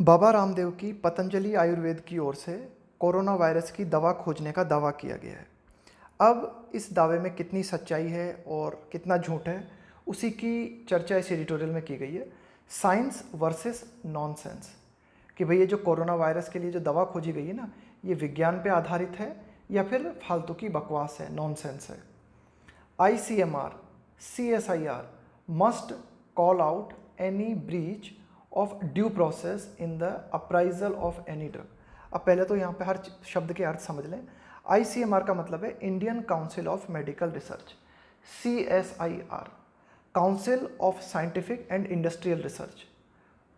बाबा रामदेव की पतंजलि आयुर्वेद की ओर से कोरोना वायरस की दवा खोजने का दावा किया गया है। अब इस दावे में कितनी सच्चाई है और कितना झूठ है, उसी की चर्चा इस एडिटोरियल में की गई है। साइंस वर्सेस नॉनसेंस, कि भाई ये जो कोरोना वायरस के लिए जो दवा खोजी गई है ना, ये विज्ञान पे आधारित है या फिर फालतू की बकवास है, नॉनसेंस है। ICMR, CSIR must call out any breach of due process in the appraisal of any drug। अब पहले तो यहाँ पे हर शब्द के अर्थ समझ लें। ICMR का मतलब है Indian council of medical research. CSIR council of scientific and industrial research.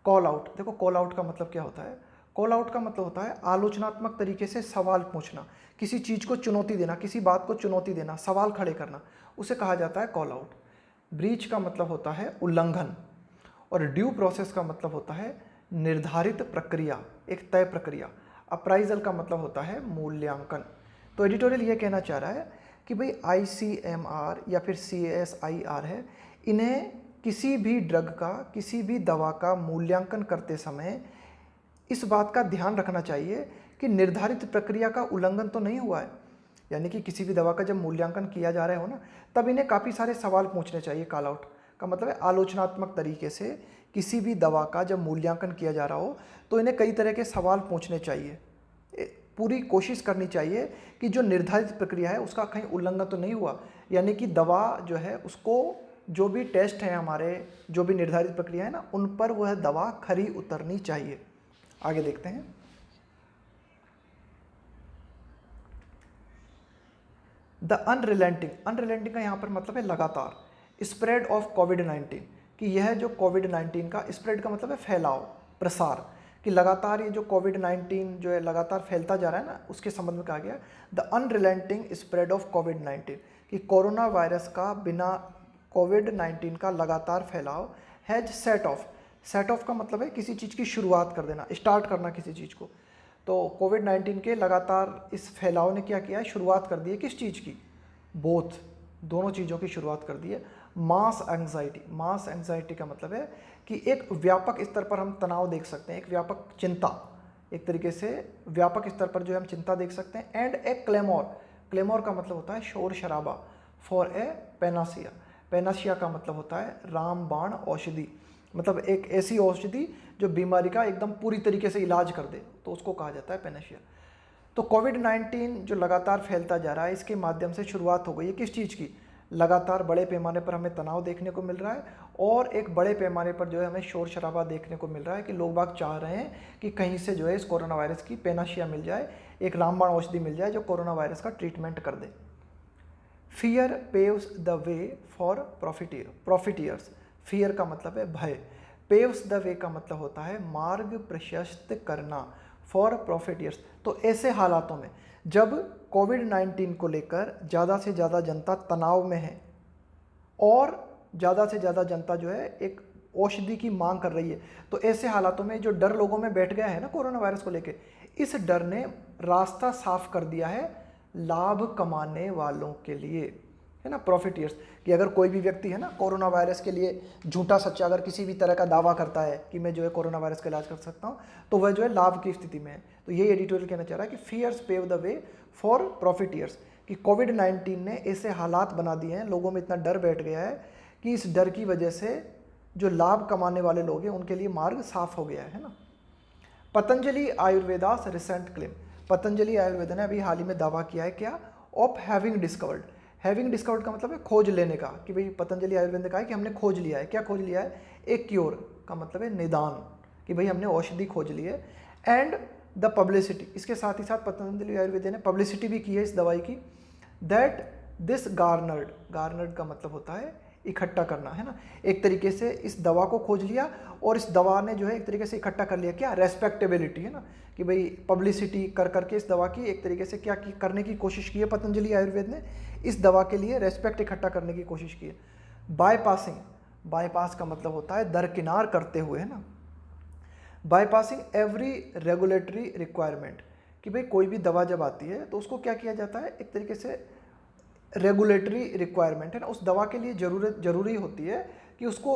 Call out, देखो कॉल आउट का मतलब क्या होता है। कॉल आउट का मतलब होता है आलोचनात्मक तरीके से सवाल पूछना, किसी चीज़ को चुनौती देना, किसी बात को चुनौती देना, सवाल खड़े करना, उसे कहा जाता है कॉल आउट। ब्रीच का मतलब होता है उल्लंघन, और ड्यू प्रोसेस का मतलब होता है निर्धारित प्रक्रिया, एक तय प्रक्रिया। अप्राइजल का मतलब होता है मूल्यांकन। तो एडिटोरियल ये कहना चाह रहा है कि भाई ICMR या फिर CSIR है, इन्हें किसी भी ड्रग का, किसी भी दवा का मूल्यांकन करते समय इस बात का ध्यान रखना चाहिए कि निर्धारित प्रक्रिया का उल्लंघन तो नहीं हुआ है। यानी कि किसी भी दवा का जब मूल्यांकन किया जा रहा हो ना, तब इन्हें काफ़ी सारे सवाल पूछने चाहिए। कॉल आउट का मतलब है आलोचनात्मक तरीके से किसी भी दवा का जब मूल्यांकन किया जा रहा हो तो इन्हें कई तरह के सवाल पूछने चाहिए। पूरी कोशिश करनी चाहिए कि जो निर्धारित प्रक्रिया है उसका कहीं उल्लंघन तो नहीं हुआ। यानी कि दवा जो है उसको, जो भी टेस्ट है हमारे, जो भी निर्धारित प्रक्रिया है ना, उन पर वह दवा खरी उतरनी चाहिए। आगे देखते हैं। द अनरिलेंटिंग, अनरिलेंटिंग का यहाँ पर मतलब है लगातार। स्प्रेड ऑफ कोविड-19, कि यह जो कोविड-19 का, स्प्रेड का मतलब है फैलाव, प्रसार, कि लगातार ये जो कोविड-19 जो है लगातार फैलता जा रहा है ना, उसके संबंध में कहा गया द अनरिलेंटिंग स्प्रेड ऑफ कोविड-19, कि कोरोना वायरस का बिना, कोविड-19 का लगातार फैलाव हैज सेट ऑफ का मतलब है किसी चीज़ की शुरुआत कर देना, स्टार्ट करना किसी चीज़ को। तो कोविड-19 के लगातार इस फैलाव ने क्या किया है, शुरुआत कर दी है किस चीज़ की, बोथ, दोनों चीज़ों की शुरुआत कर दी है। मास एंग्जाइटी, मास एंग्जाइटी का मतलब है कि एक व्यापक स्तर पर हम तनाव देख सकते हैं, एक व्यापक चिंता, एक तरीके से व्यापक स्तर पर जो है हम चिंता देख सकते हैं। एंड ए क्लेमोर, क्लेमोर का मतलब होता है शोर शराबा। फॉर ए पेनासिया, पेनासिया का मतलब होता है रामबाण औषधि, मतलब एक ऐसी औषधि जो बीमारी का एकदम पूरी तरीके से इलाज कर दे, तो उसको कहा जाता है पेनासिया। तो कोविड-19 जो लगातार फैलता जा रहा है, इसके माध्यम से शुरुआत हो गई है किस चीज़ की, लगातार बड़े पैमाने पर हमें तनाव देखने को मिल रहा है, और एक बड़े पैमाने पर जो है हमें शोर शराबा देखने को मिल रहा है कि लोग बाग चाह रहे हैं कि कहीं से जो है इस कोरोना वायरस की पेनाशिया मिल जाए, एक रामबाण औषधि मिल जाए जो कोरोना वायरस का ट्रीटमेंट कर दे। Fear paves the way for profiteers, fear का मतलब है भय, पेव्स द वे का मतलब होता है मार्ग प्रशस्त करना, फॉर प्रॉफिटियर्स। तो ऐसे हालातों में जब कोविड-19 को लेकर ज़्यादा से ज़्यादा जनता तनाव में है और ज़्यादा से ज़्यादा जनता जो है एक औषधि की मांग कर रही है, तो ऐसे हालातों में जो डर लोगों में बैठ गया है ना कोरोना वायरस को लेकर, इस डर ने रास्ता साफ कर दिया है लाभ कमाने वालों के लिए, है ना, प्रॉफिटियर्स। कि अगर कोई भी व्यक्ति है ना कोरोना वायरस के लिए झूठा सच्चा अगर किसी भी तरह का दावा करता है कि मैं जो है कोरोना वायरस का इलाज कर सकता हूँ, तो वह जो है लाभ की स्थिति में है। तो ये एडिटोरियल कहना चाह रहा है कि fears pave the way for profiteers, कि कोविड-19 ने ऐसे हालात बना दिए हैं, लोगों में इतना डर बैठ गया है कि इस डर की वजह से जो लाभ कमाने वाले लोग हैं उनके लिए मार्ग साफ हो गया है ना। पतंजलि आयुर्वेदास रिसेंट क्लेम, पतंजलि आयुर्वेद ने अभी हाल ही में दावा किया है क्या, of having discovered. Having discovered का मतलब है खोज लेने का, कि भाई पतंजलि आयुर्वेद ने कहा है कि हमने खोज लिया है। क्या खोज लिया है, एक क्योर का मतलब है निदान, कि भाई हमने औषधि खोज ली है। एंड द पब्लिसिटी, इसके साथ ही साथ पतंजलि आयुर्वेद ने पब्लिसिटी भी की है इस दवाई की, दैट दिस गार्नर्ड, गार्नर्ड का मतलब होता है इकट्ठा करना, है ना। एक तरीके से इस दवा को खोज लिया और इस दवा ने जो है एक तरीके से इकट्ठा कर लिया क्या, रेस्पेक्टेबिलिटी, है ना, कि भाई पब्लिसिटी कर करके इस दवा की एक तरीके से क्या की करने की कोशिश की है पतंजलि आयुर्वेद ने, इस दवा के लिए रेस्पेक्ट इकट्ठा करने की कोशिश की है। बाईपासिंग, बाईपास का मतलब होता है दरकिनार करते हुए, है ना, बाईपासिंग एवरी रेगुलेटरी रिक्वायरमेंट, कि भाई कोई भी दवा जब आती है तो उसको क्या किया जाता है, एक तरीके से रेगुलेटरी रिक्वायरमेंट, है ना, उस दवा के लिए जरूरी होती है कि उसको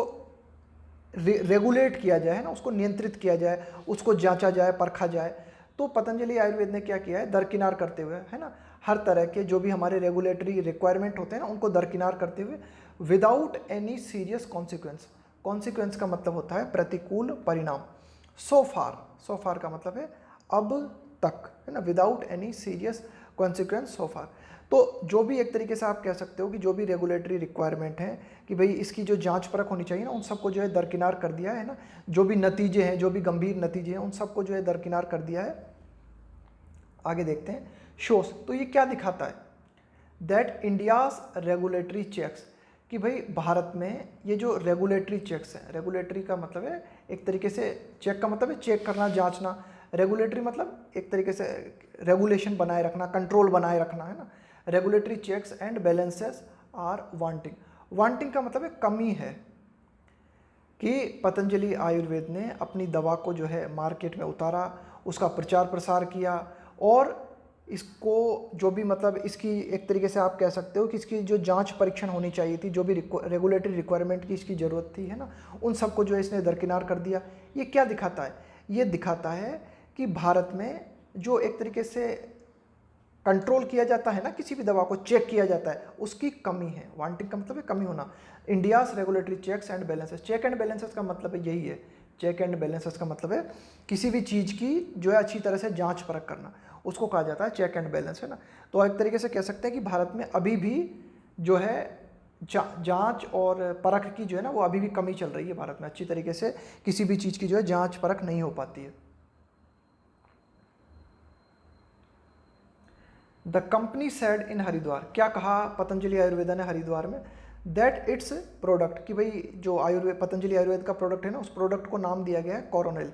रेगुलेट किया जाए, है ना, उसको नियंत्रित किया जाए, उसको जांचा जाए, परखा जाए। तो पतंजलि आयुर्वेद ने क्या किया है, दरकिनार करते हुए, है ना, हर तरह के जो भी हमारे रेगुलेटरी रिक्वायरमेंट होते हैं ना, उनको दरकिनार करते हुए without any serious consequence, consequence का मतलब होता है प्रतिकूल परिणाम, सो फार का मतलब है अब तक, है ना, विदाउट एनी सीरियस कॉन्सिक्वेंस सो फार। तो जो भी एक तरीके से आप कह सकते हो कि जो भी रेगुलेटरी रिक्वायरमेंट है कि भाई इसकी जो जांच परख होनी चाहिए ना, उन सबको जो है दरकिनार कर दिया है ना, जो भी नतीजे हैं, जो भी गंभीर नतीजे हैं, उन सबको जो है दरकिनार कर दिया है। आगे देखते हैं शोस। तो ये क्या दिखाता है, दैट इंडियाज रेगुलेटरी चेक्स, कि भाई भारत में ये जो रेगुलेटरी चेक्स हैं, रेगुलेटरी का मतलब है एक तरीके से, चेक का मतलब है चेक करना, जांचना, रेगुलेटरी मतलब एक तरीके से रेगुलेशन बनाए रखना, कंट्रोल बनाए रखना, है ना। Regulatory checks and balances are wanting, wanting का मतलब है कमी है, कि पतंजलि आयुर्वेद ने अपनी दवा को जो है मार्केट में उतारा, उसका प्रचार प्रसार किया, और इसको जो भी मतलब इसकी एक तरीके से आप कह सकते हो कि इसकी जो जांच परीक्षण होनी चाहिए थी, जो भी रेगुलेटरी रिक्वायरमेंट की इसकी ज़रूरत थी, है ना, उन सबको जो है इसने दरकिनार कर दिया। ये क्या दिखाता है, ये दिखाता है कि भारत में जो एक तरीके से कंट्रोल किया जाता है ना, किसी भी दवा को चेक किया जाता है, उसकी कमी है। वांटिंग का मतलब है कमी होना। India's regulatory checks and balances, check and balances का मतलब है यही है, चेक एंड बैलेंसेस का मतलब है किसी भी चीज़ की जो है अच्छी तरह से जांच परख करना, उसको कहा जाता है चेक एंड बैलेंस, है ना। तो एक तरीके से कह सकते हैं कि भारत में अभी भी जो है जांच और परख की जो है ना, वो अभी भी कमी चल रही है भारत में, अच्छी तरीके से किसी भी चीज़ की जो है जांच परख नहीं हो पाती है। The company said in Haridwar, क्या कहा पतंजलि आयुर्वेदा ने हरिद्वार में, दैट इट्स प्रोडक्ट, कि भाई जो आयुर्वेद पतंजलि आयुर्वेद का प्रोडक्ट है ना, उस प्रोडक्ट को नाम दिया गया है कोरोनिल,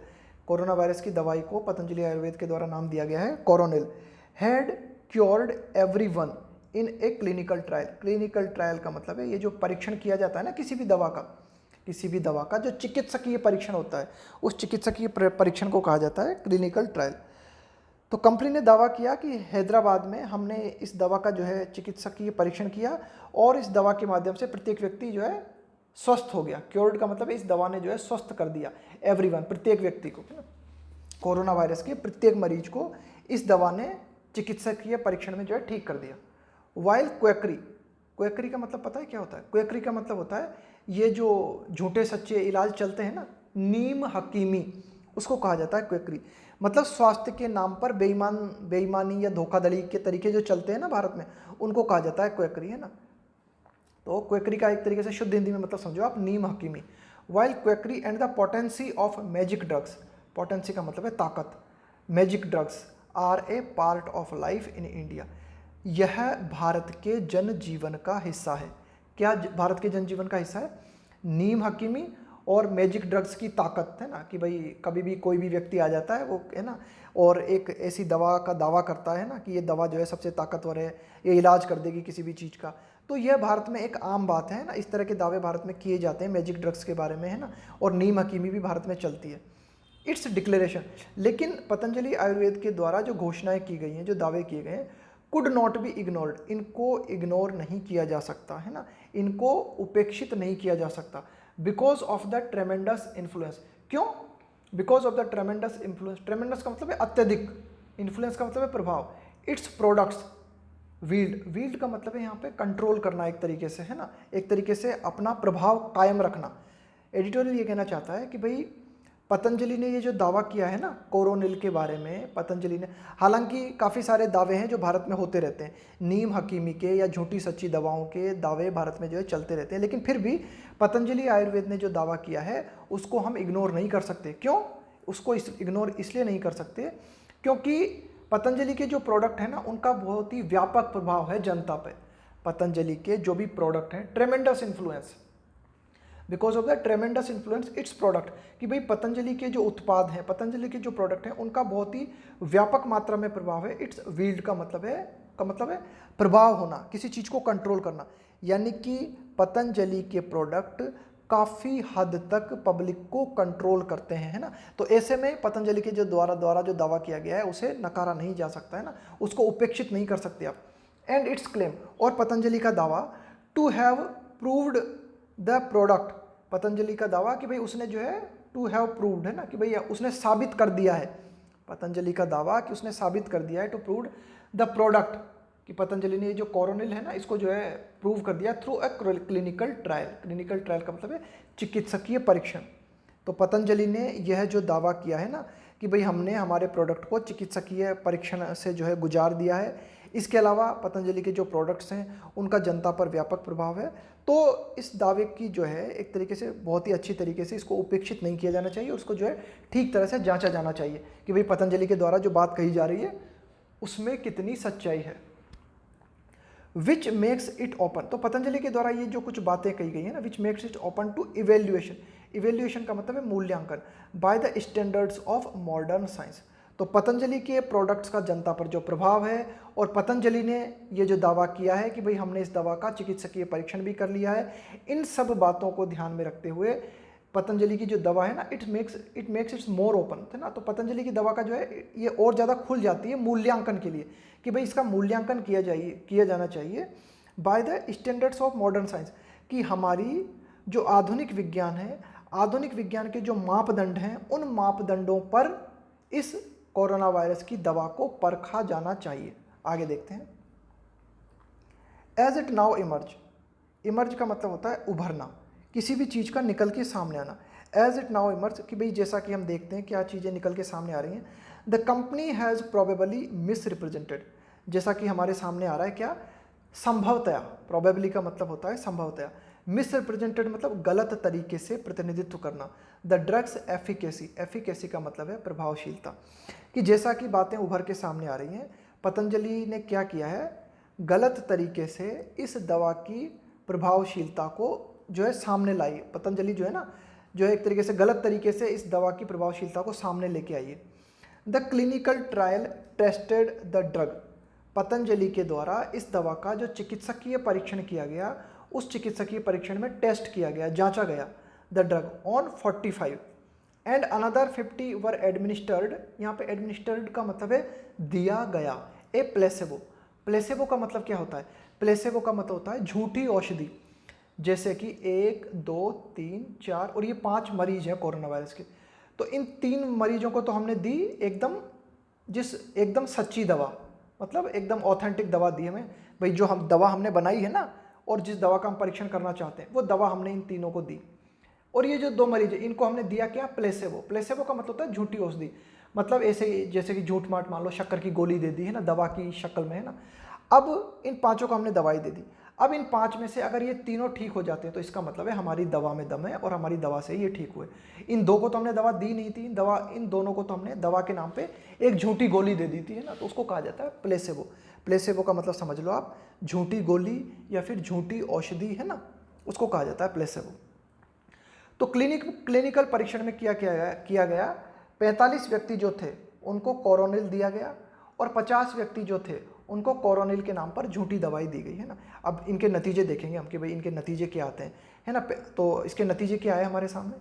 कोरोना वायरस की दवाई को पतंजलि आयुर्वेद के द्वारा नाम दिया गया है Coronil, had cured everyone in a clinical trial, clinical trial का मतलब है ये जो परीक्षण किया जाता है ना किसी भी दवा का, किसी भी दवा का जो चिकित्सकीय परीक्षण होता है, उस चिकित्सकीय परीक्षण को कहा जाता है क्लिनिकल ट्रायल। तो कंपनी ने दावा किया कि हैदराबाद में हमने इस दवा का जो है चिकित्सकीय परीक्षण किया, और इस दवा के माध्यम से प्रत्येक व्यक्ति जो है स्वस्थ हो गया। क्योर्ड का मतलब है इस दवा ने जो है स्वस्थ कर दिया एवरीवन, प्रत्येक व्यक्ति को, कोरोना वायरस के प्रत्येक मरीज को इस दवा ने चिकित्सकीय परीक्षण में जो है ठीक कर दिया। वाइल क्वेकरी, क्वेकरी का मतलब पता है क्या होता है, क्वेकरी का मतलब होता है ये जो झूठे सच्चे इलाज चलते हैं ना, नीम हकीमी, उसको कहा जाता है क्वेकरी। मतलब स्वास्थ्य के नाम पर बेईमानी या धोखाधड़ी के तरीके जो चलते हैं ना भारत में, उनको कहा जाता है क्वेकरी, है ना। तो क्वेकरी का एक तरीके से शुद्ध हिंदी में मतलब समझो आप, नीम हकीमी। While quackery and the potency of magic drugs, potency का मतलब है ताकत, magic drugs are a part of life in India, यह भारत के जनजीवन का हिस्सा है। क्या भारत के जनजीवन का हिस्सा है? नीम हकीमी और मैजिक ड्रग्स की ताकत, है ना, कि भाई कभी भी कोई भी व्यक्ति आ जाता है वो, है ना, और एक ऐसी दवा का दावा करता है ना कि ये दवा जो है सबसे ताकतवर है, ये इलाज कर देगी किसी भी चीज़ का। तो यह भारत में एक आम बात है ना, इस तरह के दावे भारत में किए जाते हैं मैजिक ड्रग्स के बारे में, है ना, और नीम हकीमी भी भारत में चलती है। इट्स डिक्लेरेशन, लेकिन पतंजलि आयुर्वेद के द्वारा जो घोषणाएं की गई हैं, जो दावे किए गए हैं, कुड नॉट बी इग्नोर्ड, इनको इग्नोर नहीं किया जा सकता, है ना, इनको उपेक्षित नहीं किया जा सकता। Because of the tremendous influence, क्यों? Because of the tremendous influence, tremendous का मतलब है अत्यधिक, इन्फ्लुएंस का मतलब है प्रभाव। इट्स प्रोडक्ट्स वील्ड, वील्ड का मतलब है यहाँ पे कंट्रोल करना एक तरीके से, है ना, एक तरीके से अपना प्रभाव कायम रखना। एडिटोरियल ये कहना चाहता है कि भाई पतंजलि ने ये जो दावा किया है ना कोरोनिल के बारे में, पतंजलि ने, हालांकि काफ़ी सारे दावे हैं जो भारत में होते रहते हैं, नीम हकीमी के या झूठी सच्ची दवाओं के दावे भारत में जो है चलते रहते हैं, लेकिन फिर भी पतंजलि आयुर्वेद ने जो दावा किया है उसको हम इग्नोर नहीं कर सकते। क्यों उसको इग्नोर इसलिए नहीं कर सकते क्योंकि पतंजलि के जो प्रोडक्ट है ना उनका बहुत ही व्यापक प्रभाव है जनता पे। पतंजलि के जो भी प्रोडक्ट हैं, ट्रेमेंडस influence, because of the tremendous influence it's product, कि भाई पतंजलि के जो उत्पाद हैं, पतंजलि के जो प्रोडक्ट हैं, उनका बहुत ही व्यापक मात्रा में प्रभाव है। इट्स वील्ड का मतलब है प्रभाव होना, किसी चीज़ को कंट्रोल करना, यानी कि पतंजलि के प्रोडक्ट काफ़ी हद तक पब्लिक को कंट्रोल करते हैं, है ना। तो ऐसे में पतंजलि के जो द्वारा जो दावा किया गया है उसे नकारा नहीं जा सकता, है ना, उसको उपेक्षित नहीं कर सकते आप। एंड इट्स क्लेम, और पतंजलि का दावा, to have proved the product, Patanjali का दावा कि भाई उसने जो है टू हैव प्रूव्ड, है ना, कि भाई उसने साबित कर दिया है, पतंजलि का दावा कि उसने साबित कर दिया है, टू प्रूव्ड द प्रोडक्ट, कि पतंजलि ने ये जो कोरोनिल है ना इसको जो है प्रूव कर दिया through a clinical trial. Clinical trial का मतलब है चिकित्सकीय परीक्षण। तो पतंजलि ने यह जो दावा किया है ना कि भाई हमने हमारे प्रोडक्ट को चिकित्सकीय परीक्षण से जो है गुजार दिया है। इसके अलावा पतंजलि के जो प्रोडक्ट्स हैं उनका जनता पर व्यापक प्रभाव है। तो इस दावे की जो है एक तरीके से बहुत ही अच्छी तरीके से इसको उपेक्षित नहीं किया जाना चाहिए, उसको जो है ठीक तरह से जांचा जाना चाहिए कि भाई पतंजलि के द्वारा जो बात कही जा रही है उसमें कितनी सच्चाई है। विच मेक्स इट ओपन, तो पतंजलि के द्वारा ये जो कुछ बातें कही गई है ना, which makes it open to evaluation. Evaluation का मतलब है मूल्यांकन, by the standards of modern science. तो पतंजलि के प्रोडक्ट्स का जनता पर जो प्रभाव है, और पतंजलि ने ये जो दावा किया है कि भाई हमने इस दवा का चिकित्सकीय परीक्षण भी कर लिया है, इन सब बातों को ध्यान में रखते हुए पतंजलि की जो दवा है ना it makes it's more open, है ना। तो पतंजलि की दवा का जो है ये और ज़्यादा खुल जाती है मूल्यांकन के लिए, कि भाई इसका मूल्यांकन किया जाना चाहिए bye the standards of modern science, कि हमारी जो आधुनिक विज्ञान है, आधुनिक विज्ञान के जो मापदंड हैं उन मापदंडों पर इस कोरोना वायरस की दवा को परखा जाना चाहिए। आगे देखते हैं। As it now emerge, emerge का मतलब होता है उभरना, किसी भी चीज़ का निकल के सामने आना। एज इट नाउ इमर्ज, कि भाई जैसा कि हम देखते हैं क्या चीज़ें निकल के सामने आ रही हैं। The company has probably miss represented, जैसा कि हमारे सामने आ रहा है क्या, संभवतया, प्रोबेबली का मतलब होता है संभवतया, मिस रिप्रेजेंटेड मतलब गलत तरीके से प्रतिनिधित्व करना। द ड्रग्स एफिकेसी, एफिकेसी का मतलब है प्रभावशीलता, कि जैसा कि बातें उभर के सामने आ रही हैं, पतंजलि ने क्या किया है, गलत तरीके से इस दवा की प्रभावशीलता को जो है सामने लाई। पतंजलि जो है ना, जो है एक तरीके से गलत तरीके से इस दवा की प्रभावशीलता को सामने लेके आई है। The clinical trial tested the drug, Patanjali के द्वारा इस दवा का जो चिकित्सकीय परीक्षण किया गया, उस चिकित्सकीय परीक्षण में टेस्ट किया गया, जांचा गया, the drug on 45 and another 50 were administered. यहाँ पे एडमिनिस्टर्ड का मतलब है दिया गया, ए प्लेसेबो। प्लेसेबो का मतलब क्या होता है, प्लेसेबो का मतलब होता है झूठी औषधि, जैसे कि 1 2 3 4 और ये 5 मरीज हैं कोरोना वायरस के। तो इन 3 मरीजों को तो हमने दी एकदम सच्ची दवा, मतलब एकदम ऑथेंटिक दवा दी हमें, भाई जो हम दवा हमने बनाई है ना और जिस दवा का हम परीक्षण करना चाहते हैं वो दवा हमने इन तीनों को दी। और ये जो 2 मरीज है इनको हमने दिया क्या, प्लेसेबो। प्लेसेबो का मतलब होता है झूठी औषधि, मतलब ऐसे जैसे कि झूठ माठ, मान लो शक्कर की गोली दे दी है ना दवा की शक्ल में, है ना। अब इन 5 को हमने दवाई दे दी। अब इन 5 में से अगर ये तीनों ठीक हो जाते हैं तो इसका मतलब है हमारी दवा में दम है और हमारी दवा से ये ठीक हुए। इन 2 को तो हमने दवा दी नहीं थी, इन दोनों को तो हमने दवा के नाम पे एक झूठी गोली दे दी थी, है ना, तो उसको कहा जाता है प्लेसेबो। प्लेसेबो का मतलब समझ लो आप, झूठी गोली या फिर झूठी औषधि, है ना, उसको कहा जाता है प्लेसेबो। तो क्लिनिकल परीक्षण में किया गया 45 व्यक्ति जो थे उनको कोरोनिल दिया गया और 50 व्यक्ति जो थे उनको कोरोनिल के नाम पर झूठी दवाई दी गई, है ना। अब इनके नतीजे देखेंगे हम कि भाई इनके नतीजे क्या आते हैं, है ना। तो इसके नतीजे क्या आए हमारे सामने।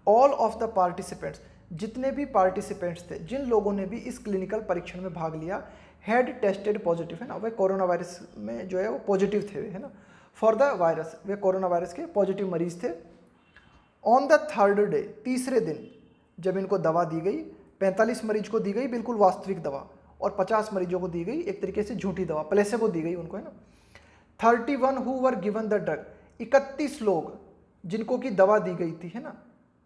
ऑल ऑफ द पार्टिसिपेंट्स, जितने भी पार्टिसिपेंट्स थे, जिन लोगों ने भी इस क्लिनिकल परीक्षण में भाग लिया, हैड टेस्टेड पॉजिटिव, है ना, वे कोरोना वायरस में जो है वो पॉजिटिव थे, है ना, for the virus, way corona virus के पॉजिटिव मरीज थे। ऑन द 3rd डे, तीसरे दिन जब इनको दवा दी गई, 45 मरीज को दी गई बिल्कुल वास्तविक दवा और 50 मरीजों को दी गई एक तरीके से झूठी दवा, प्लेसेबो दी गई उनको, है ना। 31 who were given the drug, 31 लोग जिनको की दवा दी गई थी, है ना,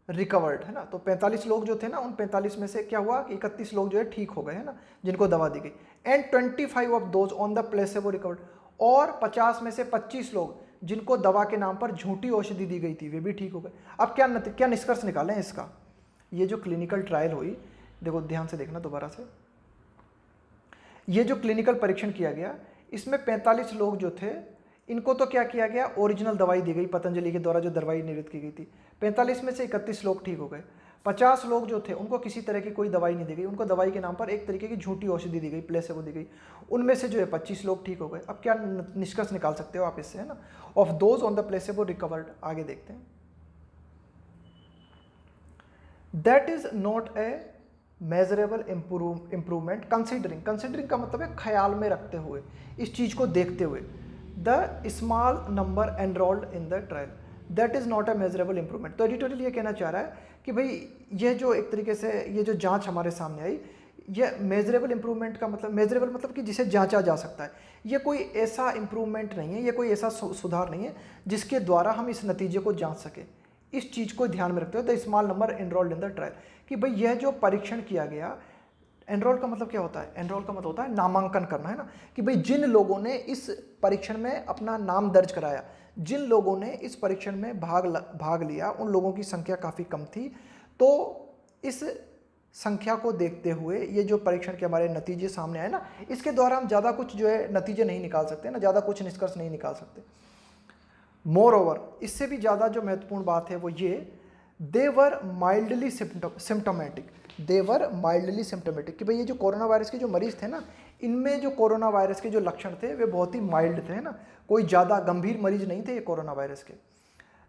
रिकवर्ड, है ना। तो 45 लोग जो थे ना, उन 45 में से क्या हुआ कि 31 लोग जो है ठीक हो गए, है ना, जिनको दवा दी गई। And 25 of those on the placebo recovered, और 50 में से 25 लोग जिनको दवा के नाम पर झूठी औषधि दी गई थी वे भी ठीक हो गए। अब क्या निष्कर्ष निकालें इसका, ये जो क्लिनिकल ट्रायल हुई, देखो ध्यान से देखना दोबारा से, ये जो क्लिनिकल परीक्षण किया गया इसमें 45 लोग जो थे इनको तो क्या किया गया, ओरिजिनल दवाई दी गई पतंजलि के द्वारा जो दवाई निर्मित की गई थी। 45 में से 31 लोग ठीक हो गए। 50 लोग जो थे उनको किसी तरह की कोई दवाई नहीं दी गई, उनको दवाई के नाम पर एक तरीके की झूठी औषधि दी गई, प्लेसेबो दी गई। उनमें से जो है 25 लोग ठीक हो गए। अब क्या निष्कर्ष निकाल सकते हो आप इससे, है ना, of those on the placebo recovered. आगे देखते हैं। That is not a measurable improvement considering का मतलब है ख्याल में रखते हुए, इस चीज़ को देखते हुए, the small number enrolled in the trial, that is not a measurable improvement. तो एडिटोरियल ये कहना चाह रहा है कि भाई ये जो एक तरीके से ये जो जांच हमारे सामने आई, ये मेजरेबल इंप्रूवमेंट का मतलब, मेजरेबल मतलब कि जिसे जांचा जा सकता है, ये कोई ऐसा इंप्रूवमेंट नहीं है, ये कोई ऐसा सुधार नहीं है जिसके द्वारा हम इस नतीजे को जांच सकें। इस चीज़ को ध्यान में रखते हुए the small number enrolled in the trial, कि भाई यह जो परीक्षण किया गया, एनरोल का मतलब क्या होता है, एनरोल का मतलब होता है नामांकन करना, है ना, कि भाई जिन लोगों ने इस परीक्षण में अपना नाम दर्ज कराया, जिन लोगों ने इस परीक्षण में भाग लिया, उन लोगों की संख्या काफ़ी कम थी। तो इस संख्या को देखते हुए ये जो परीक्षण के हमारे नतीजे सामने आए ना, इसके द्वारा हम ज़्यादा कुछ जो है नतीजे नहीं निकाल सकते ना, ज़्यादा कुछ निष्कर्ष नहीं निकाल सकते। मोर ओवर, इससे भी ज़्यादा जो महत्वपूर्ण बात है वो ये, दे वर माइल्डली सिम्टोमेटिक, दे वर माइल्डली सिम्टोमेटिक, कि भाई ये जो कोरोना वायरस के जो मरीज थे ना, इनमें जो कोरोना वायरस के जो लक्षण थे वे बहुत ही माइल्ड थे, है ना, कोई ज़्यादा गंभीर मरीज नहीं थे ये कोरोना वायरस के।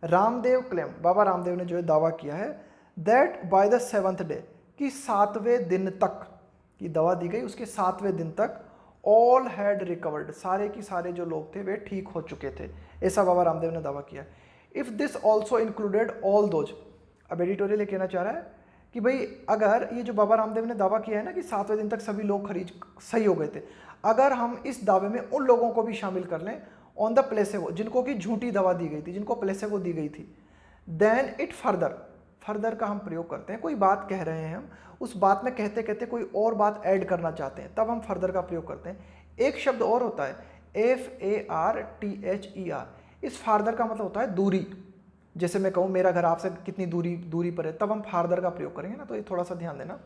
रामदेव क्लेम, बाबा रामदेव ने जो है दावा किया है, that by the 7th day, कि 7वें दिन तक की दवा दी गई, उसके 7वें दिन तक ऑल हैड रिकवर्ड, सारे की सारे जो लोग थे वे ठीक हो चुके थे, ऐसा बाबा रामदेव ने दावा किया। If this also included all those, अब एडिटोरियल ये कहना चाह रहा है कि भाई अगर ये जो बाबा रामदेव ने दावा किया है ना कि 7वें दिन तक सभी लोग सही हो गए थे, अगर हम इस दावे में उन लोगों को भी शामिल कर लें ऑन द प्लेसेबो, जिनको कि झूठी दवा दी गई थी, जिनको प्लेसेबो दी गई थी, देन इट फर्दर का हम प्रयोग करते हैं, कोई बात कह रहे हैं हम, उस बात में कहते कहते कोई और बात ऐड करना चाहते हैं, तब हम फर्दर का प्रयोग करते हैं। एक शब्द और होता है FARTHER, इस फार्दर का मतलब होता है दूरी, जैसे मैं कहूँ मेरा घर आपसे कितनी दूरी पर है, तब हम फार्दर का प्रयोग करेंगे ना, तो ये थोड़ा सा ध्यान देना।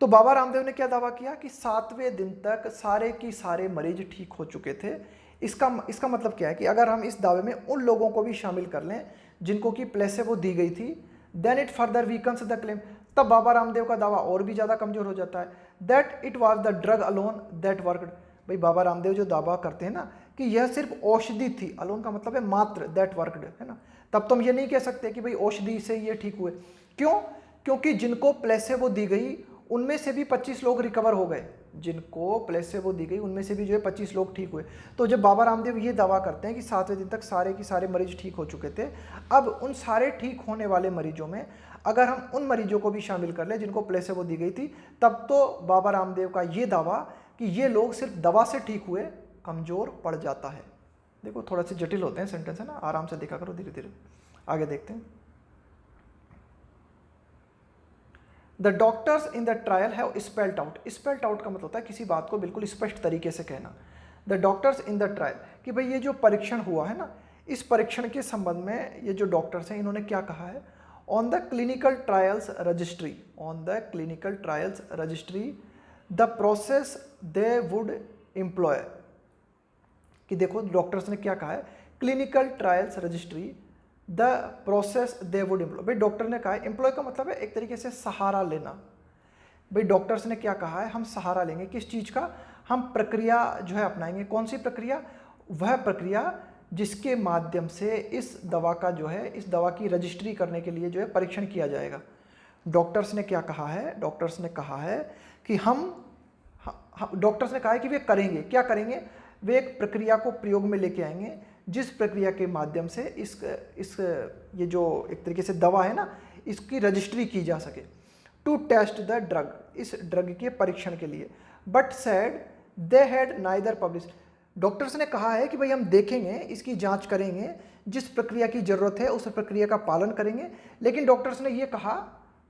तो बाबा रामदेव ने क्या दावा किया कि 7वें दिन तक सारे की सारे मरीज ठीक हो चुके थे। इसका मतलब क्या है कि अगर हम इस दावे में उन लोगों को भी शामिल कर लें जिनको कि प्लेसेबो दी गई थी, then it further weakens the claim, तब बाबा रामदेव का दावा और भी ज़्यादा कमजोर हो जाता है। That it was the drug alone that worked, भाई बाबा रामदेव जो दावा करते हैं ना कि यह सिर्फ औषधि थी, अलोन का मतलब है मात्र, दैट वर्कड, है ना, तब तो हम ये नहीं कह सकते कि भाई औषधि से ये ठीक हुए। क्यों? क्योंकि जिनको प्लेसेबो दी गई उनमें से भी 25 लोग रिकवर हो गए, जिनको प्लेसेबो दी गई उनमें से भी जो है 25 लोग ठीक हुए। तो जब बाबा रामदेव ये दावा करते हैं कि 7वें दिन तक सारे की सारे मरीज ठीक हो चुके थे, अब उन सारे ठीक होने वाले मरीजों में अगर हम उन मरीजों को भी शामिल कर लें जिनको प्लेसेबो दी गई थी, तब तो बाबा रामदेव का ये दावा कि ये लोग सिर्फ दवा से ठीक हुए कमज़ोर पड़ जाता है। देखो थोड़ा से जटिल होते हैं सेंटेंस, है ना, आराम से देखा करो, धीरे धीरे आगे देखते हैं। The doctors in the trial have spelt out, spelt out का मतलब होता है किसी बात को बिल्कुल स्पष्ट तरीके से कहना। The doctors in the trial, कि भाई ये जो परीक्षण हुआ है ना, इस परीक्षण के संबंध में ये जो डॉक्टर्स हैं इन्होंने क्या कहा है, on the clinical trials registry, on the clinical trials registry the process they would employ, कि देखो डॉक्टर्स ने क्या कहा है, clinical trials registry the process they would employ, भाई डॉक्टर ने कहा है, एम्प्लॉय का मतलब है एक तरीके से सहारा लेना। भाई डॉक्टर्स ने क्या कहा है, हम सहारा लेंगे किस चीज़ का, हम प्रक्रिया जो है अपनाएंगे। कौन सी प्रक्रिया? वह प्रक्रिया जिसके माध्यम से इस दवा का जो है, इस दवा की रजिस्ट्री करने के लिए जो है परीक्षण किया जाएगा। डॉक्टर्स ने क्या कहा है, डॉक्टर्स ने कहा है कि डॉक्टर्स ने कहा है कि वे करेंगे, क्या करेंगे, वे एक प्रक्रिया को प्रयोग में लेके आएंगे जिस प्रक्रिया के माध्यम से इस ये जो एक तरीके से दवा है ना, इसकी रजिस्ट्री की जा सके, टू टेस्ट द ड्रग, इस ड्रग के परीक्षण के लिए। But said they had neither publish, doctors ने कहा है कि भाई हम देखेंगे, इसकी जांच करेंगे, जिस प्रक्रिया की जरूरत है उस प्रक्रिया का पालन करेंगे, लेकिन डॉक्टर्स ने ये कहा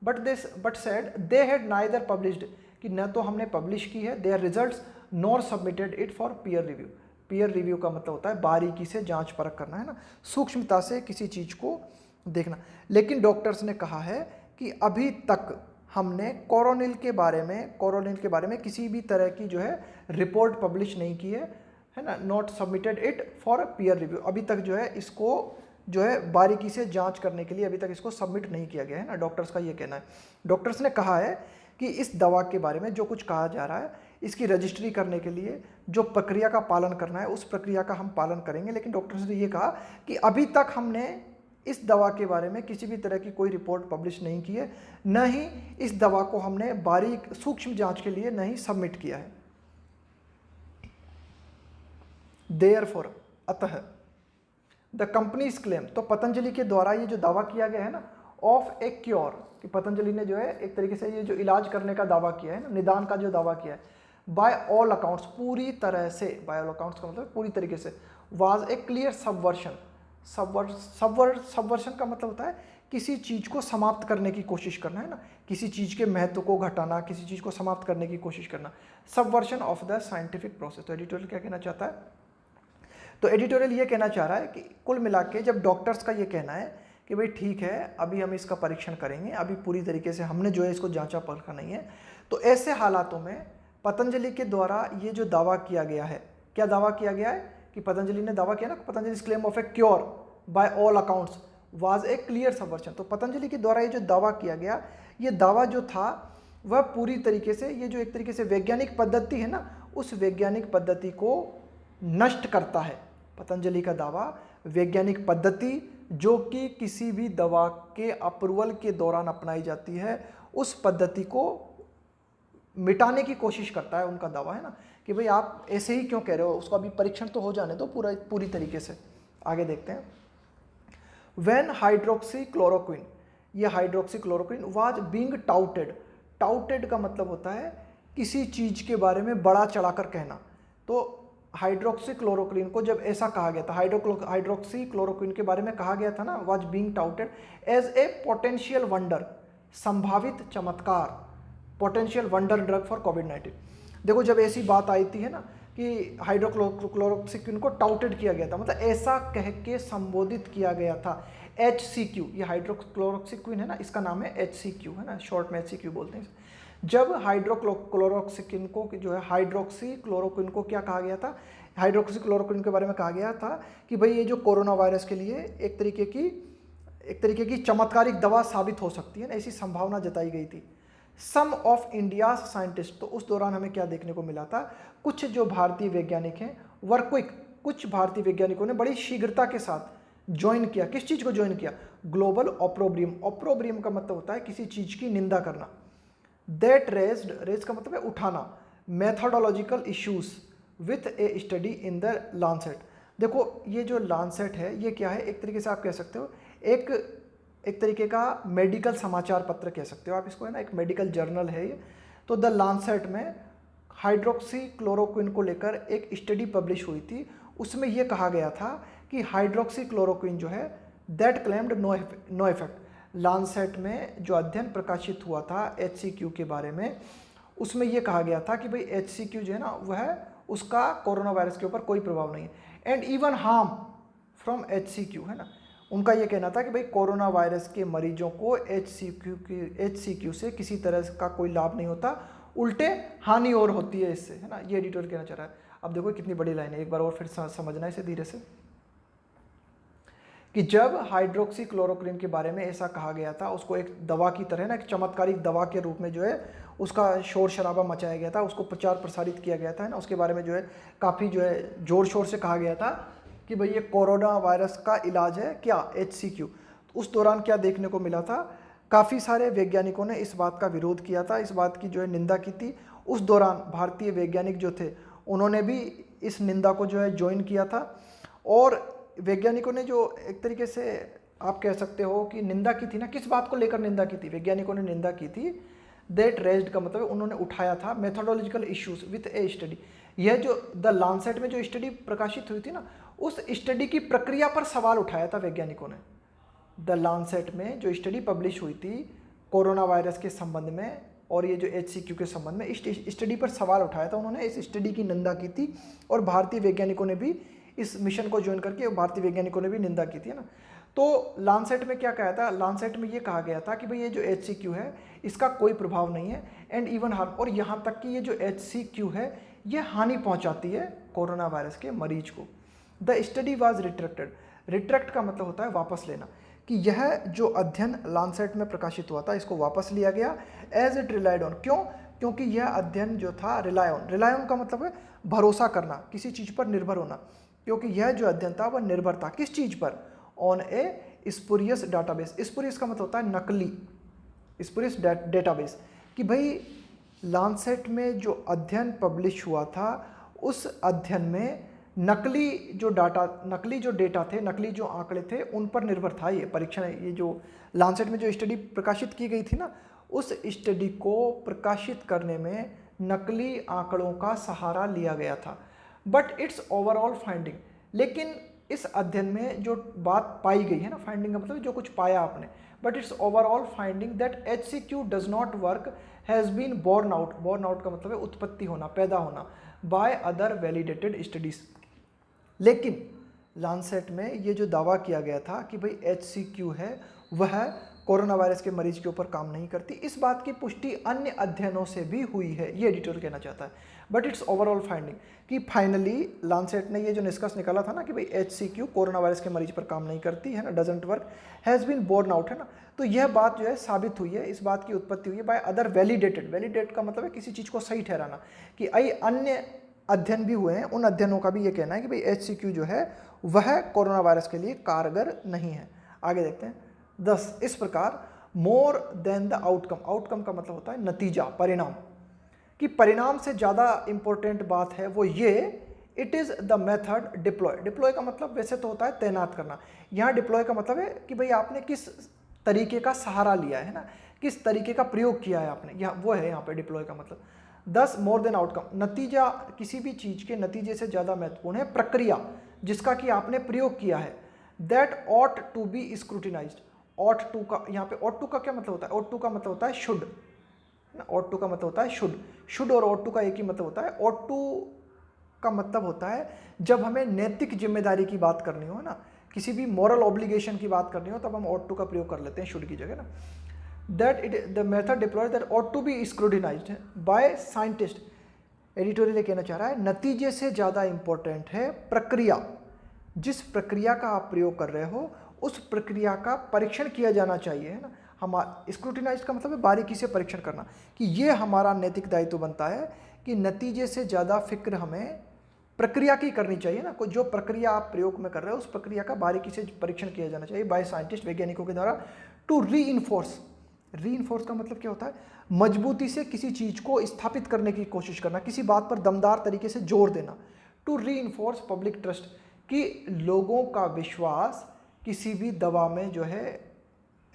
but said they had neither published, कि न तो हमने पब्लिश की है their results nor submitted it for peer review. Peer review का मतलब होता है बारीकी से जांच परख करना, है ना, सूक्ष्मता से किसी चीज़ को देखना। लेकिन डॉक्टर्स ने कहा है कि अभी तक हमने कोरोनिल के बारे में किसी भी तरह की जो है रिपोर्ट पब्लिश नहीं की है ना, not submitted it for peer review, अभी तक जो है इसको जो है बारीकी से जांच करने के लिए अभी तक इसको सबमिट नहीं किया गया है ना, डॉक्टर्स का ये कहना है। डॉक्टर्स ने कहा है कि इस दवा के बारे में जो कुछ कहा जा रहा है, इसकी रजिस्ट्री करने के लिए जो प्रक्रिया का पालन करना है उस प्रक्रिया का हम पालन करेंगे, लेकिन डॉक्टर्स ने ये कहा कि अभी तक हमने इस दवा के बारे में किसी भी तरह की कोई रिपोर्ट पब्लिश नहीं की है, न ही इस दवा को हमने बारीक सूक्ष्म जांच के लिए न ही सबमिट किया है। देयरफॉर, अतः, द कंपनीज क्लेम, तो पतंजलि के द्वारा ये जो दावा किया गया है ना, ऑफ ए क्योर, कि पतंजलि ने जो है एक तरीके से ये जो इलाज करने का दावा किया है ना, निदान का जो दावा किया है, बाय ऑल अकाउंट्स, पूरी तरह से, बाय ऑल अकाउंट्स का मतलब पूरी तरीके से, was a clear subversion, subversion का मतलब होता है किसी चीज को समाप्त करने की कोशिश करना, है ना, किसी चीज के महत्व को घटाना, किसी चीज को समाप्त करने की कोशिश करना, subversion of the scientific process. तो एडिटोरियल क्या कहना चाहता है, तो एडिटोरियल ये कहना चाह रहा है कि कुल मिला के जब डॉक्टर्स का ये कहना है कि भाई ठीक है अभी हम इसका परीक्षण करेंगे, अभी पूरी तरीके से हमने जो है इसको जांचा परखा नहीं है, तो ऐसे हालातों में पतंजलि के द्वारा ये जो दावा किया गया है, क्या दावा किया गया है कि पतंजलि ने दावा किया ना, Patanjali claim of A cure by all accounts was a clear subversion, तो पतंजलि के द्वारा ये जो दावा किया गया, ये दावा जो था वह पूरी तरीके से, ये जो एक तरीके से वैज्ञानिक पद्धति है ना, उस वैज्ञानिक पद्धति को नष्ट करता है। पतंजलि का दावा वैज्ञानिक पद्धति जो कि किसी भी दवा के अप्रूवल के दौरान अपनाई जाती है, उस पद्धति को मिटाने की कोशिश करता है उनका दावा, है ना, कि भाई आप ऐसे ही क्यों कह रहे हो, उसको अभी परीक्षण तो हो जाने दो पूरी तरीके से। आगे देखते हैं, व्हेन हाइड्रोक्सी क्लोरोक्विन, ये hydroxy chloroquine was being touted, touted का मतलब होता है किसी चीज के बारे में बड़ा चढ़ाकर कहना, तो हाइड्रोक्सी क्लोरोक्विन को जब ऐसा कहा गया था, हाइड्रोक्सी क्लोरोक्विन के बारे में कहा गया था ना, was being touted as a potential wonder, संभावित चमत्कार, पोटेंशियल वंडर ड्रग फॉर कोविड-19। देखो जब ऐसी बात आई थी है ना कि हाइड्रोक्लोरोक्विन को टाउटेड किया गया था, मतलब ऐसा कह के संबोधित किया गया था, HCQ, ये हाइड्रोक्लोरोक्विन है ना, इसका नाम है HCQ, है ना, शॉर्ट में HCQ बोलते हैं। जब हाइड्रोक्लोरोक्विन को जो है, हाइड्रोक्सी क्लोरोक्विन को क्या कहा गया था, हाइड्रोक्सी क्लोरोक्विन के बारे में कहा गया था कि भाई ये जो कोरोना वायरस के लिए एक तरीके की चमत्कारिक दवा साबित हो सकती है ना, ऐसी संभावना जताई गई थी। सम ऑफ इंडिया साइंटिस्ट, तो उस दौरान हमें क्या देखने को मिला था, कुछ जो भारतीय वैज्ञानिक हैं वर क्विक, कुछ भारतीय वैज्ञानिकों ने बड़ी शीघ्रता के साथ ज्वाइन किया, किस चीज को ज्वाइन किया, ग्लोबल ऑप्रोब्रियम, ऑप्रोब्रियम का मतलब होता है किसी चीज की निंदा करना, दैट रेज का मतलब है उठाना, methodological issues with a study in the Lancet. देखो ये जो लांसेट है ये क्या है, एक तरीके से आप कह सकते हो एक तरीके का मेडिकल समाचार पत्र कह सकते हो आप इसको, है ना, एक मेडिकल जर्नल है ये। तो द लांसेट में हाइड्रोक्सी क्लोरोक्विन को लेकर एक स्टडी पब्लिश हुई थी, उसमें यह कहा गया था कि हाइड्रोक्सी क्लोरोक्विन जो है that claimed no effect. Lancet में जो अध्ययन प्रकाशित हुआ था HCQ के बारे में, उसमें यह कहा गया था कि भाई HCQ जो है ना वह उसका कोरोना वायरस के ऊपर कोई प्रभाव नहीं है, and even harm from HCQ, है ना, उनका यह कहना था कि भाई कोरोना वायरस के मरीजों को HCQ से किसी तरह का कोई लाभ नहीं होता, उल्टे हानि और होती है इससे, है ना, ये एडिटर कहना चाह रहा है। अब देखो कितनी बड़ी लाइन है, एक बार और फिर समझना इसे धीरे से, कि जब हाइड्रोक्सी क्लोरोक्विन के बारे में ऐसा कहा गया था, उसको एक दवा की तरह ना, एक चमत्कारिक दवा के रूप में जो है उसका शोर शराबा मचाया गया था, उसको प्रचार प्रसारित किया गया था, है ना, उसके बारे में जो है काफ़ी जो है जोर शोर से कहा गया था कि भाई ये कोरोना वायरस का इलाज है क्या, HCQ। उस दौरान क्या देखने को मिला था, काफ़ी सारे वैज्ञानिकों ने इस बात का विरोध किया था, इस बात की जो है निंदा की थी। उस दौरान भारतीय वैज्ञानिक जो थे उन्होंने भी इस निंदा को जो है ज्वाइन किया था, और वैज्ञानिकों ने जो एक तरीके से आप कह सकते हो कि निंदा की थी ना, किस बात को लेकर निंदा की थी, वैज्ञानिकों ने निंदा की थी, दैट रेज्ड का मतलब उन्होंने उठाया था methodological issues with a study. यह जो द लांसेट में जो स्टडी प्रकाशित हुई थी ना, उस स्टडी की प्रक्रिया पर सवाल उठाया था वैज्ञानिकों ने। द लांसेट में जो स्टडी पब्लिश हुई थी कोरोना वायरस के संबंध में और ये जो HCQ के संबंध में, इस स्टडी पर सवाल उठाया था उन्होंने, इस स्टडी की निंदा की थी, और भारतीय वैज्ञानिकों ने भी इस मिशन को ज्वाइन करके भारतीय वैज्ञानिकों ने भी निंदा की थी, है ना। तो लांसेट में क्या कहा था, लांसेट में ये कहा गया था कि भाई ये जो HCQ है इसका कोई प्रभाव नहीं है, एंड इवन हार्म, और यहाँ तक कि ये जो HCQ है ये हानि पहुँचाती है कोरोना वायरस के मरीज को। The study was retracted, retract का मतलब होता है वापस लेना, कि यह जो अध्ययन लांसेट में प्रकाशित हुआ था इसको वापस लिया गया, एज इट रिलाइड ऑन, क्यों, क्योंकि यह अध्ययन जो था रिलाय ऑन का मतलब है भरोसा करना, किसी चीज़ पर निर्भर होना, क्योंकि यह जो अध्ययन था वह निर्भर था किस चीज़ पर, on A spurious database. Spurious का मतलब होता है नकली, स्पुरियस डेटाबेस, कि भाई लांसेट में जो अध्ययन पब्लिश हुआ था उस अध्ययन में नकली जो डेटा थे, नकली जो आंकड़े थे, उन पर निर्भर था ये परीक्षण। ये जो लांसेट में जो स्टडी प्रकाशित की गई थी ना, उस स्टडी को प्रकाशित करने में नकली आंकड़ों का सहारा लिया गया था। बट इट्स ओवरऑल फाइंडिंग, लेकिन इस अध्ययन में जो बात पाई गई है ना, फाइंडिंग का मतलब जो कुछ पाया आपने, but it's overall finding that HCQ does not work has been borne out. Borne out का मतलब है उत्पत्ति होना, पैदा होना, बाय अदर वैलिडेटेड स्टडीज। लेकिन लांसेट में ये जो दावा किया गया था कि भाई HCQ है, वह कोरोना वायरस के मरीज के ऊपर काम नहीं करती, इस बात की पुष्टि अन्य अध्ययनों से भी हुई है, ये एडिटर कहना चाहता है। बट इट्स ओवरऑल फाइंडिंग, कि फाइनली लांसेट ने ये जो निष्कर्ष निकाला था ना कि भाई HCQ कोरोना वायरस के मरीज पर काम नहीं करती है ना, doesn't work, has been borne out है ना, तो यह बात जो है साबित हुई है, इस बात की उत्पत्ति हुई है बाय अदर वैलिडेटेड। वैलिडेट का मतलब है किसी चीज़ को सही ठहराना, कि अन्य अध्ययन भी हुए हैं, उन अध्ययनों का भी ये कहना है कि भाई HCQ जो है वह कोरोना वायरस के लिए कारगर नहीं है। आगे देखते हैं। 10 इस प्रकार more than the outcome, outcome का मतलब होता है नतीजा, परिणाम, कि परिणाम से ज़्यादा इंपॉर्टेंट बात है वो ये, it is the method deploy. Deploy का मतलब वैसे तो होता है तैनात करना, यहाँ डिप्लॉय का मतलब है कि भाई आपने किस तरीके का सहारा लिया है ना, किस तरीके का प्रयोग किया है आपने, यहाँ वो है यहाँ पे डिप्लॉय का मतलब। 10 मोर देन आउटकम, नतीजा किसी भी चीज़ के नतीजे से ज़्यादा महत्वपूर्ण है प्रक्रिया जिसका कि आपने प्रयोग किया है। That ought to be scrutinised, ought to का यहाँ पे ऑट टू का क्या मतलब होता है, ऑट टू का मतलब होता है शुड, ऑट टू का मतलब होता है शुड, शुड और ऑट टू का एक ही मतलब होता है। ऑट टू का मतलब होता है जब हमें नैतिक जिम्मेदारी की बात करनी हो ना, किसी भी मॉरल ऑब्लिगेशन की बात करनी हो, तब हम ऑट टू का प्रयोग कर लेते हैं शुड की जगह ना। That it the method deployed that ought to be scrutinised by scientist, editorial कहना चाह रहा है नतीजे से ज़्यादा इंपॉर्टेंट है प्रक्रिया, जिस प्रक्रिया का आप प्रयोग कर रहे हो उस प्रक्रिया का परीक्षण किया जाना चाहिए, है ना। हमारा स्क्रूटिनाइज का मतलब है बारीकी से परीक्षण करना, कि ये हमारा नैतिक दायित्व बनता है कि नतीजे से ज़्यादा फिक्र हमें प्रक्रिया की करनी चाहिए ना। कोई जो प्रक्रिया आप प्रयोग में कर रहे हो उस प्रक्रिया का बारीकी से परीक्षण किया जाना चाहिए बाय साइंटिस्ट, वैज्ञानिकों के द्वारा। टू री इन्फोर्स का मतलब क्या होता है, मजबूती से किसी चीज़ को स्थापित करने की कोशिश करना, किसी बात पर दमदार तरीके से जोर देना। टू री इन्फोर्स पब्लिक ट्रस्ट, कि लोगों का विश्वास किसी भी दवा में जो है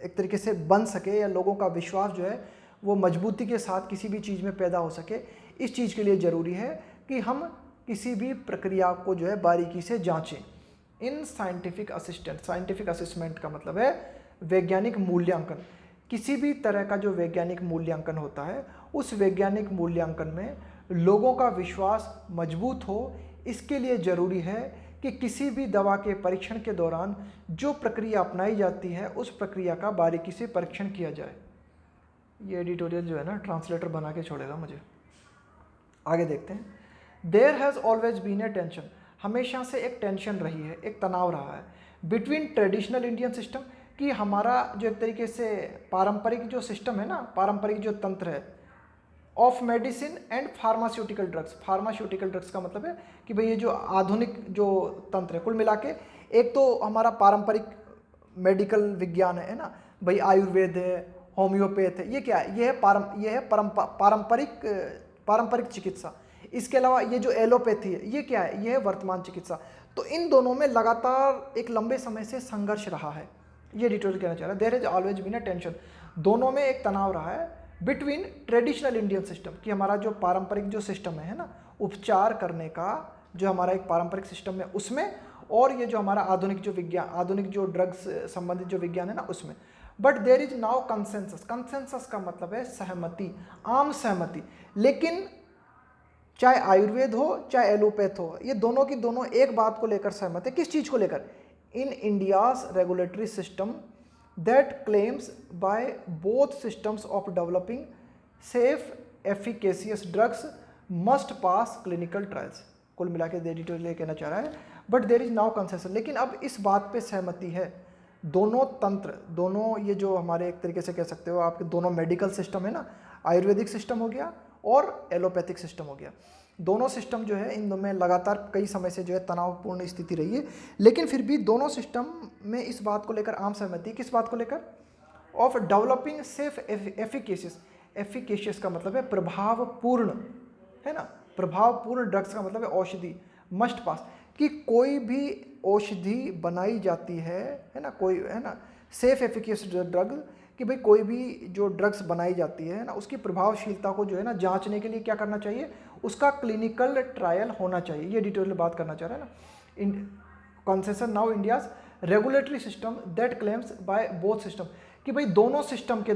एक तरीके से बन सके, या लोगों का विश्वास जो है वो मजबूती के साथ किसी भी चीज़ में पैदा हो सके। इस चीज़ के लिए ज़रूरी है कि हम किसी भी प्रक्रिया को जो है बारीकी से जांचें। इन साइंटिफिक असिस्मेंट का मतलब है वैज्ञानिक मूल्यांकन। किसी भी तरह का जो वैज्ञानिक मूल्यांकन होता है, उस वैज्ञानिक मूल्यांकन में लोगों का विश्वास मजबूत हो, इसके लिए ज़रूरी है कि किसी भी दवा के परीक्षण के दौरान जो प्रक्रिया अपनाई जाती है उस प्रक्रिया का बारीकी से परीक्षण किया जाए। ये एडिटोरियल जो है ना ट्रांसलेटर बना के छोड़ेगा मुझे। आगे देखते हैं। There has always been a tension, हमेशा से एक टेंशन रही है, एक तनाव रहा है बिटवीन ट्रेडिशनल इंडियन सिस्टम, कि हमारा जो एक तरीके से पारंपरिक जो सिस्टम है ना, पारंपरिक जो तंत्र है, of medicine and pharmaceutical drugs. Pharmaceutical drugs का मतलब है कि भाई ये जो आधुनिक जो तंत्र है, कुल मिला के एक तो हमारा पारंपरिक मेडिकल विज्ञान है ना भाई, आयुर्वेद है, होम्योपैथ है, ये क्या है, ये है पारंपरिक चिकित्सा। इसके अलावा ये जो एलोपैथी है, ये क्या है, ये है वर्तमान चिकित्सा। तो इन दोनों में लगातार एक लंबे समय से संघर्ष रहा है, ये एडिटोरियल कहना चाह रहा है। There has always been a tension, दोनों में एक तनाव रहा है बिटवीन ट्रेडिशनल इंडियन सिस्टम, कि हमारा जो पारंपरिक जो सिस्टम है ना, उपचार करने का जो हमारा एक पारंपरिक सिस्टम है उसमें, और ये जो हमारा आधुनिक जो विज्ञान, आधुनिक जो ड्रग्स संबंधित जो विज्ञान है ना उसमें। But there is now consensus, consensus का मतलब है सहमति, आम सहमति। लेकिन चाहे आयुर्वेद हो चाहे एलोपैथ हो, ये दोनों की दोनों एक बात को लेकर सहमत है। किस चीज़ को लेकर, in India's regulatory system that claims by both systems of developing safe efficacious drugs must pass clinical trials। कुल मिला के एडिटोरियल कहना चाह रहा है but there is now consensus, लेकिन अब इस बात पे सहमति है, दोनों तंत्र, दोनों ये जो हमारे एक तरीके से कह सकते हो आपके दोनों मेडिकल सिस्टम है ना, आयुर्वेदिक सिस्टम हो गया और एलोपैथिक सिस्टम हो गया, दोनों सिस्टम जो है इन में लगातार कई समय से जो है तनावपूर्ण स्थिति रही है। लेकिन फिर भी दोनों सिस्टम में इस बात को लेकर आम सहमति, किस बात को लेकर, of developing safe efficacious. Efficacious का मतलब है प्रभावपूर्ण, है ना, प्रभावपूर्ण ड्रग्स का मतलब है औषधि, मस्ट पास, कि कोई भी औषधि बनाई जाती है ना, कोई है ना सेफ एफिकेस ड्रग, कि भाई कोई भी जो ड्रग्स बनाई जाती है ना उसकी प्रभावशीलता को जो है ना जांचने के लिए क्या करना चाहिए, उसका क्लिनिकल ट्रायल होना चाहिए। ये डिटेल में बात करना चाह रहे हैं ना। In concession now India's regulatory system that claims by both system, कि भाई दोनों सिस्टम के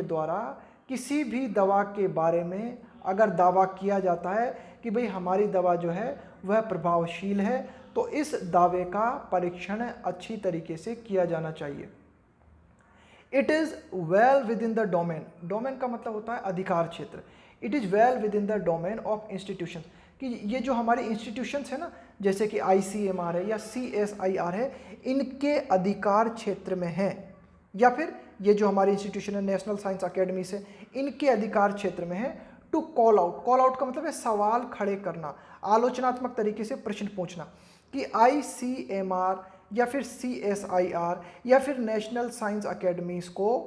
द्वारा किसी भी दवा के बारे में अगर दावा किया जाता है कि भाई हमारी दवा जो है वह प्रभावशील है, तो इस दावे का परीक्षण अच्छी तरीके से किया जाना चाहिए। It is well with in the domain, domain का मतलब होता है अधिकार क्षेत्र। It is well with in the domain of institution, कि ये जो हमारे इंस्टीट्यूशंस है ना, जैसे कि ICMR है या CSIR है, इनके अधिकार क्षेत्र में है, या फिर ये जो हमारे इंस्टीट्यूशन है नेशनल साइंस अकेडमी से, इनके अधिकार क्षेत्र में है to call out. Call out का मतलब है सवाल खड़े करना, आलोचनात्मक तरीके से प्रश्न पूछना, कि ICMR या फिर CSIR या फिर नेशनल साइंस अकेडमीज को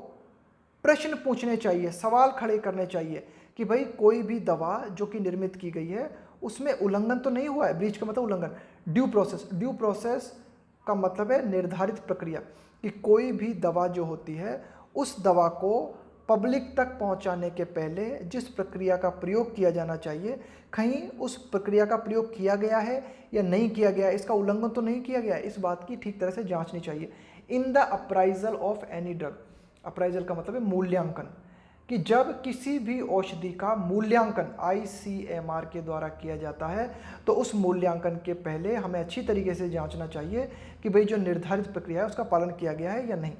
प्रश्न पूछने चाहिए, सवाल खड़े करने चाहिए कि भाई कोई भी दवा जो कि निर्मित की गई है उसमें उल्लंघन तो नहीं हुआ है। ब्रीच का मतलब उल्लंघन। ड्यू प्रोसेस का मतलब है निर्धारित प्रक्रिया, कि कोई भी दवा जो होती है उस दवा को पब्लिक तक पहुंचाने के पहले जिस प्रक्रिया का प्रयोग किया जाना चाहिए, कहीं उस प्रक्रिया का प्रयोग किया गया है या नहीं किया गया, इसका उल्लंघन तो नहीं किया गया, इस बात की ठीक तरह से जांचनी चाहिए। In the appraisal of any drug, appraisal का मतलब है मूल्यांकन, कि जब किसी भी औषधि का मूल्यांकन ICMR के द्वारा किया जाता है तो उस मूल्यांकन के पहले हमें अच्छी तरीके से जांचना चाहिए कि भाई जो निर्धारित प्रक्रिया है उसका पालन किया गया है या नहीं,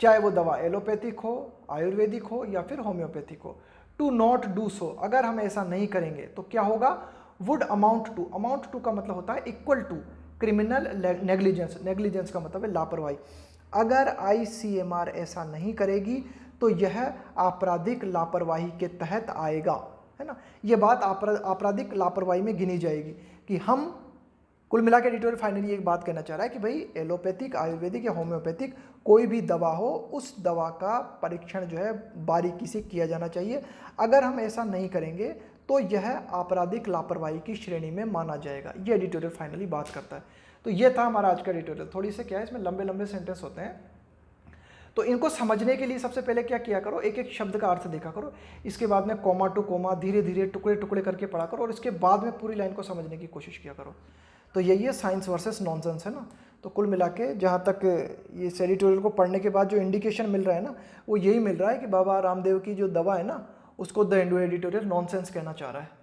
चाहे वो दवा एलोपैथिक हो, आयुर्वेदिक हो या फिर होम्योपैथिक हो। टू नॉट डू सो, अगर हम ऐसा नहीं करेंगे तो क्या होगा, वुड अमाउंट टू का मतलब होता है equal to criminal negligence, negligence का मतलब है लापरवाही। अगर ICMR ऐसा नहीं करेगी तो यह आपराधिक लापरवाही के तहत आएगा, है ना। यह बात आपराधिक लापरवाही में गिनी जाएगी। कि हम कुल मिला के एडिटोरियल फाइनली एक बात कहना चाह रहा है कि भाई एलोपैथिक, आयुर्वेदिक या होम्योपैथिक कोई भी दवा हो, उस दवा का परीक्षण जो है बारीकी से किया जाना चाहिए। अगर हम ऐसा नहीं करेंगे तो यह आपराधिक लापरवाही की श्रेणी में माना जाएगा। ये एडिटोरियल फाइनली बात करता है। तो ये था हमारा आज का एडिटोरियल। थोड़ी से क्या है, इसमें लंबे लंबे सेंटेंस होते हैं, तो इनको समझने के लिए सबसे पहले क्या किया करो, एक एक शब्द का अर्थ देखा करो, इसके बाद में कोमा टू कोमा धीरे धीरे टुकड़े टुकड़े करके पढ़ा करो, और इसके बाद में पूरी लाइन को समझने की कोशिश किया करो। तो यही है साइंस वर्सेस नॉनसेंस, है ना। तो कुल मिला के जहाँ तक ये एडिटोरियल को पढ़ने के बाद जो इंडिकेशन मिल रहा है ना, वो यही मिल रहा है कि बाबा रामदेव की जो दवा है ना, उसको द हिंदू एडिटोरियल नॉनसेंस कहना चाह रहा है।